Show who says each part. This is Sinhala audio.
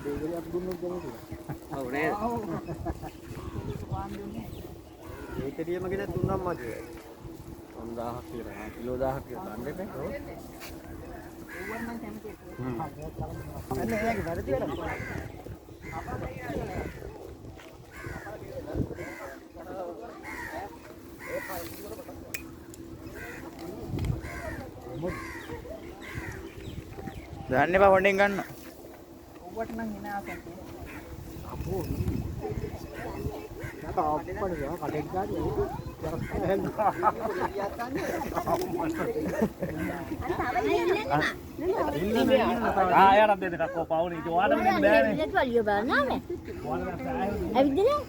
Speaker 1: බේගලියක් දුන්නොත් දෙන්නේ. ඔව් නේද? ඒකෙදියම ගෙන 3ක් මදි. 3000ක් කියලා. කිලෝ 1000ක් කියලා ගන්න එපා. ඔව්. ඕවන් නම් කැමති. අන්න එයාගේ වැරදි වැඩක්.
Speaker 2: දාන්න එපා හොඬෙන් ගන්න.
Speaker 1: ඔව්වට නම් එන ආසක් තියෙනවා. අපෝ. අප්පඩ ගා කඩෙක් ගානේ.
Speaker 3: යාර දෙන්න කෝ පවුනේ ඉතින් ඔයාලම දෙන්න බෑනේ.
Speaker 4: ඉතින් වලිය බලන්න ආවේ.
Speaker 3: ඔයාලම දැන් ආයෙ
Speaker 4: ඇවිදිනේ.